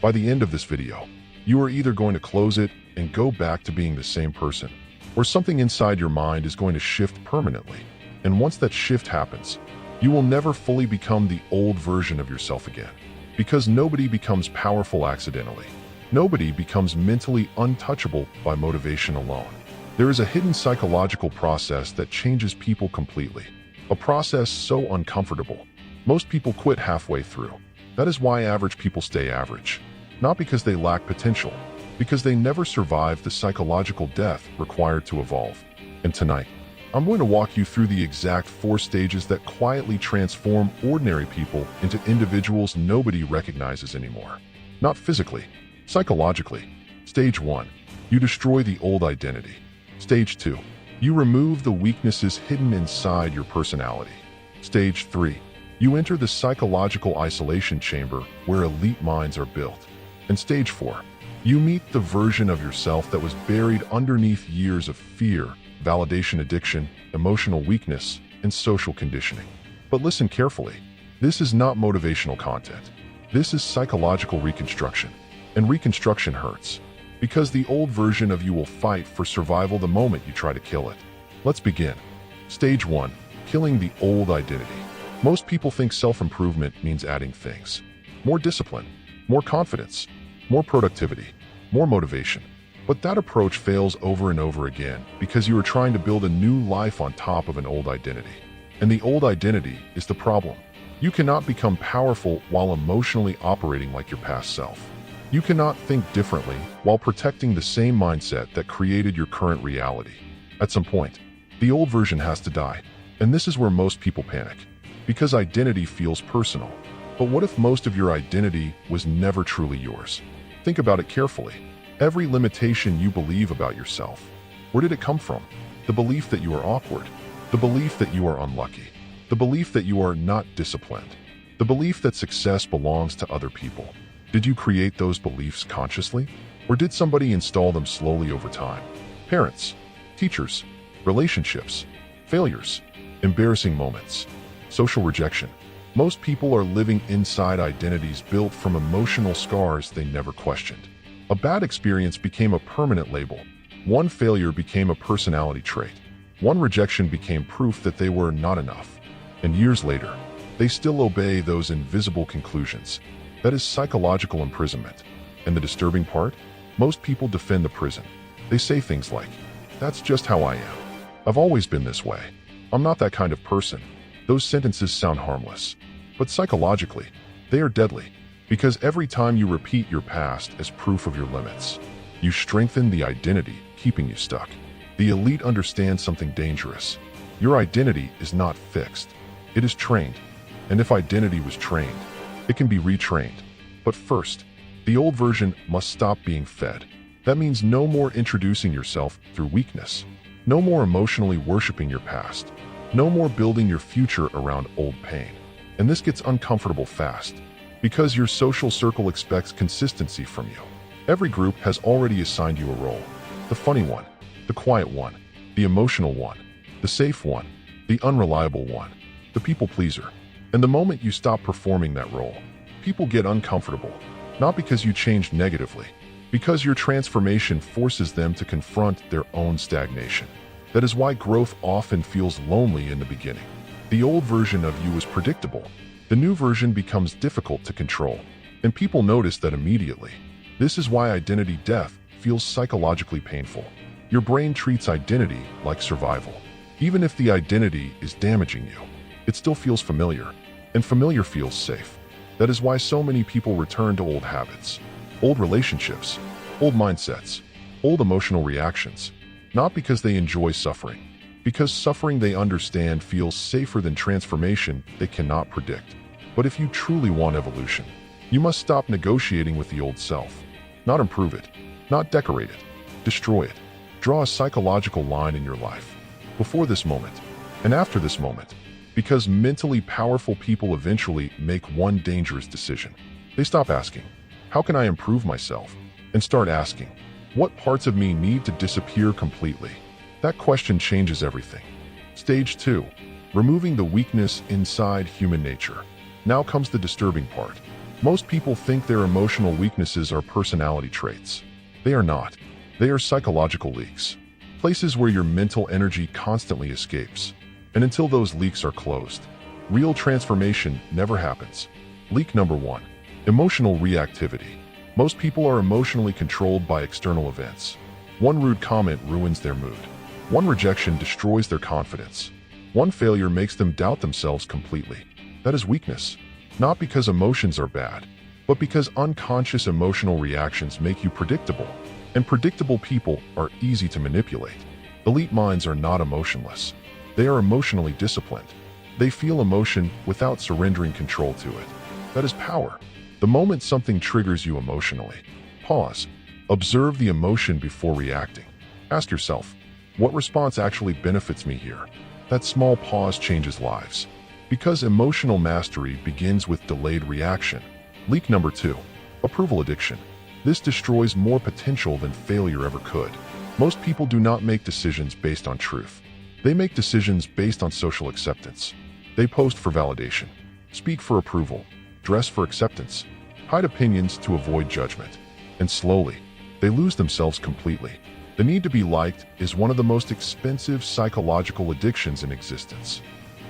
By the end of this video, you are either going to close it and go back to being the same person, or something inside your mind is going to shift permanently. And once that shift happens, you will never fully become the old version of yourself again. Because nobody becomes powerful accidentally. Nobody becomes mentally untouchable by motivation alone. There is a hidden psychological process that changes people completely. A process so uncomfortable, most people quit halfway through. That is why average people stay average. Not because they lack potential, because they never survive the psychological death required to evolve. And tonight, I'm going to walk you through the exact 4 stages that quietly transform ordinary people into individuals nobody recognizes anymore. Not physically, psychologically. Stage 1. You destroy the old identity. Stage 2. You remove the weaknesses hidden inside your personality. Stage 3. You enter the psychological isolation chamber where elite minds are built. And Stage 4. You meet the version of yourself that was buried underneath years of fear, validation addiction, emotional weakness, and social conditioning. But listen carefully. This is not motivational content. This is psychological reconstruction. And reconstruction hurts. Because the old version of you will fight for survival the moment you try to kill it. Let's begin. Stage 1. Killing the old identity. Most people think self-improvement means adding things. More discipline, more confidence, more productivity, more motivation. But that approach fails over and over again because you are trying to build a new life on top of an old identity. And the old identity is the problem. You cannot become powerful while emotionally operating like your past self. You cannot think differently while protecting the same mindset that created your current reality. At some point, the old version has to die. And this is where most people panic. Because identity feels personal. But what if most of your identity was never truly yours? Think about it carefully. Every limitation you believe about yourself, where did it come from? The belief that you are awkward. The belief that you are unlucky. The belief that you are not disciplined. The belief that success belongs to other people. Did you create those beliefs consciously? Or did somebody install them slowly over time? Parents, teachers, relationships, failures, embarrassing moments, social rejection. Most people are living inside identities built from emotional scars they never questioned. A bad experience became a permanent label. One failure became a personality trait. One rejection became proof that they were not enough. And years later, they still obey those invisible conclusions. That is psychological imprisonment. And the disturbing part? Most people defend the prison. They say things like, "That's just how I am. I've always been this way. I'm not that kind of person." Those sentences sound harmless. But psychologically, they are deadly. Because every time you repeat your past as proof of your limits, you strengthen the identity keeping you stuck. The elite understand something dangerous. Your identity is not fixed. It is trained. And if identity was trained, it can be retrained. But first, the old version must stop being fed. That means no more introducing yourself through weakness. No more emotionally worshiping your past. No more building your future around old pain. And this gets uncomfortable fast. Because your social circle expects consistency from you. Every group has already assigned you a role. The funny one, the quiet one, the emotional one, the safe one, the unreliable one, the people pleaser. And the moment you stop performing that role, people get uncomfortable. Not because you changed negatively, because your transformation forces them to confront their own stagnation. That is why growth often feels lonely in the beginning. The old version of you is predictable. The new version becomes difficult to control. And people notice that immediately. This is why identity death feels psychologically painful. Your brain treats identity like survival. Even if the identity is damaging you, it still feels familiar. And familiar feels safe. That is why so many people return to old habits, old relationships, old mindsets, old emotional reactions. Not because they enjoy suffering. Because suffering they understand feels safer than transformation they cannot predict. But if you truly want evolution, you must stop negotiating with the old self. Not improve it, not decorate it, destroy it. Draw a psychological line in your life. Before this moment, and after this moment. Because mentally powerful people eventually make one dangerous decision. They stop asking, "How can I improve myself?" and start asking, "What parts of me need to disappear completely?" That question changes everything. Stage 2. Removing the weakness inside human nature. Now comes the disturbing part. Most people think their emotional weaknesses are personality traits. They are not. They are psychological leaks. Places where your mental energy constantly escapes. And until those leaks are closed, real transformation never happens. Leak number 1. Emotional reactivity. Most people are emotionally controlled by external events. One rude comment ruins their mood. One rejection destroys their confidence. One failure makes them doubt themselves completely. That is weakness. Not because emotions are bad, but because unconscious emotional reactions make you predictable. And predictable people are easy to manipulate. Elite minds are not emotionless. They are emotionally disciplined. They feel emotion without surrendering control to it. That is power. The moment something triggers you emotionally, pause. Observe the emotion before reacting. Ask yourself, what response actually benefits me here? That small pause changes lives. Because emotional mastery begins with delayed reaction. Leak number 2. Approval addiction. This destroys more potential than failure ever could. Most people do not make decisions based on truth. They make decisions based on social acceptance. They post for validation, speak for approval, dress for acceptance, hide opinions to avoid judgment. And slowly, they lose themselves completely. The need to be liked is one of the most expensive psychological addictions in existence,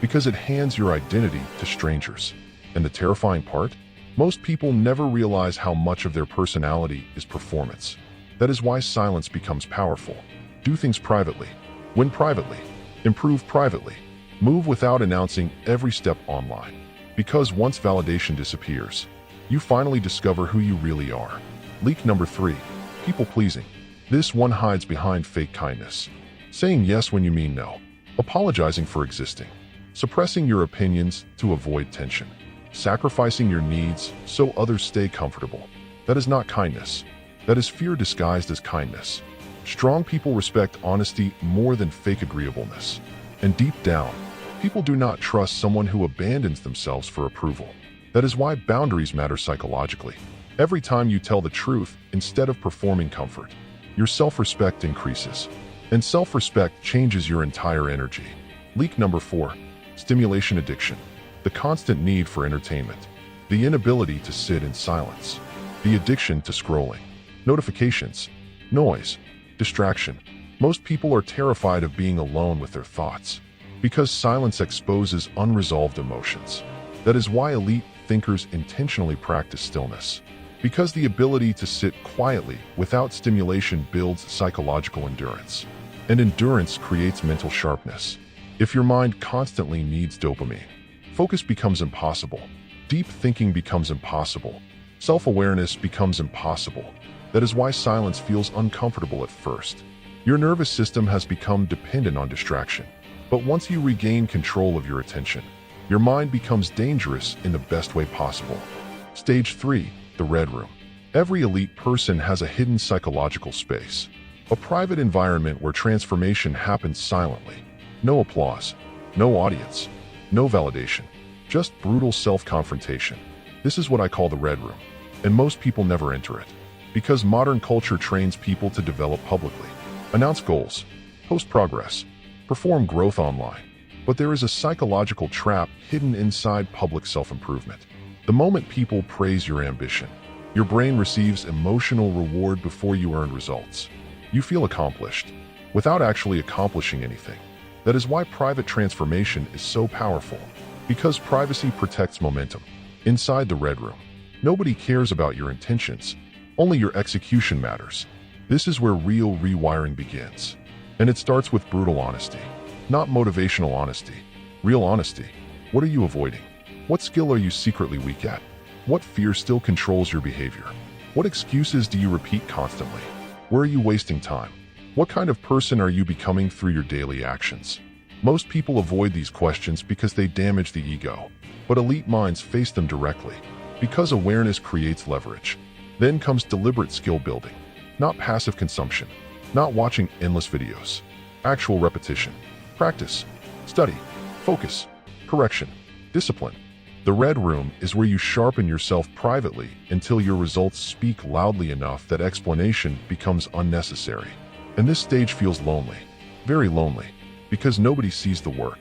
because it hands your identity to strangers. And the terrifying part? Most people never realize how much of their personality is performance. That is why silence becomes powerful. Do things privately. Win privately. Improve privately. Move without announcing every step online. Because once validation disappears, you finally discover who you really are. Leak number 3. People-pleasing. This one hides behind fake kindness. Saying yes when you mean no. Apologizing for existing. Suppressing your opinions to avoid tension. Sacrificing your needs so others stay comfortable. That is not kindness. That is fear disguised as kindness. Strong people respect honesty more than fake agreeableness. And deep down, people do not trust someone who abandons themselves for approval. That is why boundaries matter psychologically. Every time you tell the truth instead of performing comfort, your self-respect increases. And self-respect changes your entire energy. Leak number 4. Stimulation addiction. The constant need for entertainment. The inability to sit in silence. The addiction to scrolling. Notifications. Noise. Distraction. Most people are terrified of being alone with their thoughts, because silence exposes unresolved emotions. That is why elite thinkers intentionally practice stillness, because the ability to sit quietly without stimulation builds psychological endurance. And endurance creates mental sharpness. If your mind constantly needs dopamine, focus becomes impossible. Deep thinking becomes impossible. Self-awareness becomes impossible. That is why silence feels uncomfortable at first. Your nervous system has become dependent on distraction. But once you regain control of your attention, your mind becomes dangerous in the best way possible. Stage 3. The Red Room. Every elite person has a hidden psychological space. A private environment where transformation happens silently. No applause. No audience. No validation. Just brutal self-confrontation. This is what I call the Red Room. And most people never enter it. Because modern culture trains people to develop publicly, announce goals, post progress, perform growth online. But there is a psychological trap hidden inside public self-improvement. The moment people praise your ambition, your brain receives emotional reward before you earn results. You feel accomplished, without actually accomplishing anything. That is why private transformation is so powerful, because privacy protects momentum. Inside the Red Room, nobody cares about your intentions. Only your execution matters. This is where real rewiring begins. And it starts with brutal honesty. Not motivational honesty. Real honesty. What are you avoiding? What skill are you secretly weak at? What fear still controls your behavior? What excuses do you repeat constantly? Where are you wasting time? What kind of person are you becoming through your daily actions? Most people avoid these questions because they damage the ego. But elite minds face them directly, because awareness creates leverage. Then comes deliberate skill building, not passive consumption, not watching endless videos. Actual repetition, practice, study, focus, correction, discipline. The Red Room is where you sharpen yourself privately until your results speak loudly enough that explanation becomes unnecessary. And this stage feels lonely, very lonely, because nobody sees the work.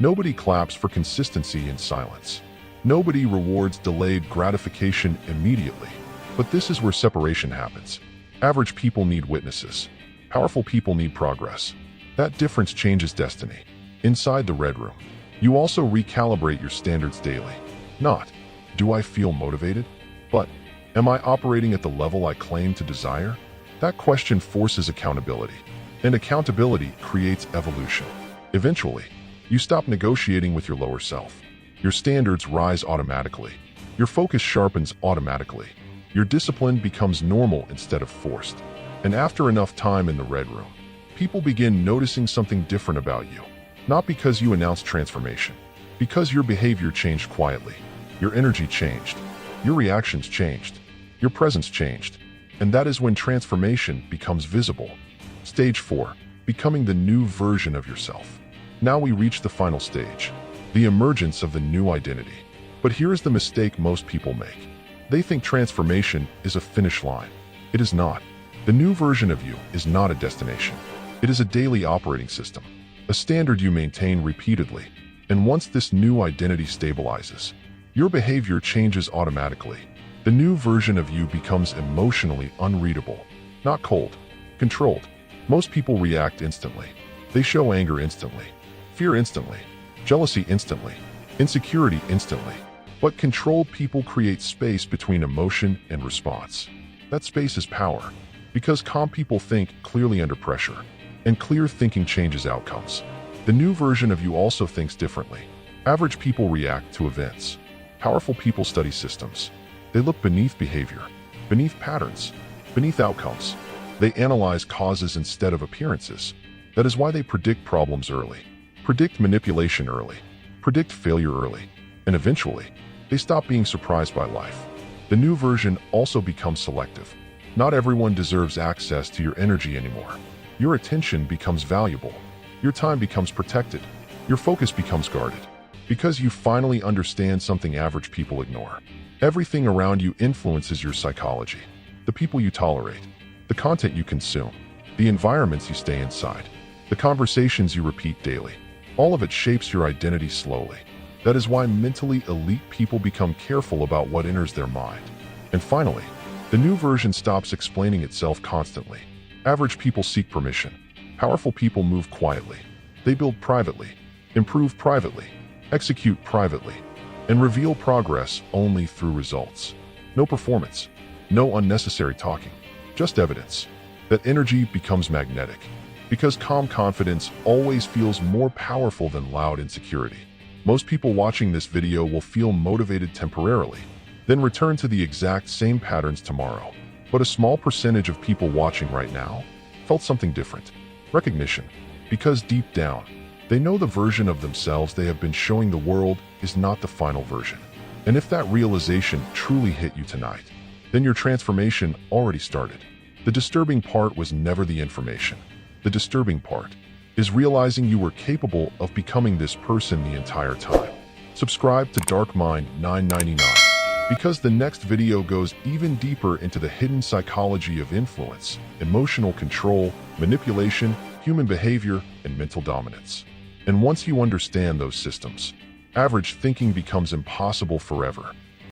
Nobody claps for consistency in silence. Nobody rewards delayed gratification immediately. But this is where separation happens. Average people need witnesses. Powerful people need progress. That difference changes destiny. Inside the red room, you also recalibrate your standards daily. Not, do I feel motivated? But, am I operating at the level I claim to desire? That question forces accountability. And accountability creates evolution. Eventually, you stop negotiating with your lower self. Your standards rise automatically. Your focus sharpens automatically. Your discipline becomes normal instead of forced. And after enough time in the red room, people begin noticing something different about you. Not because you announced transformation, because your behavior changed quietly. Your energy changed. Your reactions changed. Your presence changed. And that is when transformation becomes visible. Stage 4. Becoming the new version of yourself. Now we reach the final stage, the emergence of the new identity. But here is the mistake most people make. They think transformation is a finish line. It is not. The new version of you is not a destination. It is a daily operating system, a standard you maintain repeatedly. And once this new identity stabilizes, your behavior changes automatically. The new version of you becomes emotionally unreadable, not cold, controlled. Most people react instantly. They show anger instantly, fear instantly, jealousy instantly, insecurity instantly. But controlled people create space between emotion and response. That space is power, because calm people think clearly under pressure, and clear thinking changes outcomes. The new version of you also thinks differently. Average people react to events. Powerful people study systems. They look beneath behavior, beneath patterns, beneath outcomes. They analyze causes instead of appearances. That is why they predict problems early, predict manipulation early, predict failure early, and eventually, they stop being surprised by life. The new version also becomes selective. Not everyone deserves access to your energy anymore. Your attention becomes valuable. Your time becomes protected. Your focus becomes guarded. Because you finally understand something average people ignore. Everything around you influences your psychology. The people you tolerate, the content you consume, the environments you stay inside, the conversations you repeat daily. All of it shapes your identity slowly. That is why mentally elite people become careful about what enters their mind. And finally, the new version stops explaining itself constantly. Average people seek permission. Powerful people move quietly. They build privately, improve privately, execute privately, and reveal progress only through results. No performance, no unnecessary talking, just evidence. That energy becomes magnetic, because calm confidence always feels more powerful than loud insecurity. Most people watching this video will feel motivated temporarily, then return to the exact same patterns tomorrow. But a small percentage of people watching right now felt something different. Recognition. Because deep down, they know the version of themselves they have been showing the world is not the final version. And if that realization truly hit you tonight, then your transformation already started. The disturbing part was never the information. The disturbing part is realizing you were capable of becoming this person the entire time. Subscribe to Dark Mind 999, because the next video goes even deeper into the hidden psychology of influence, emotional control, manipulation, human behavior, and mental dominance. And once you understand those systems, average thinking becomes impossible forever.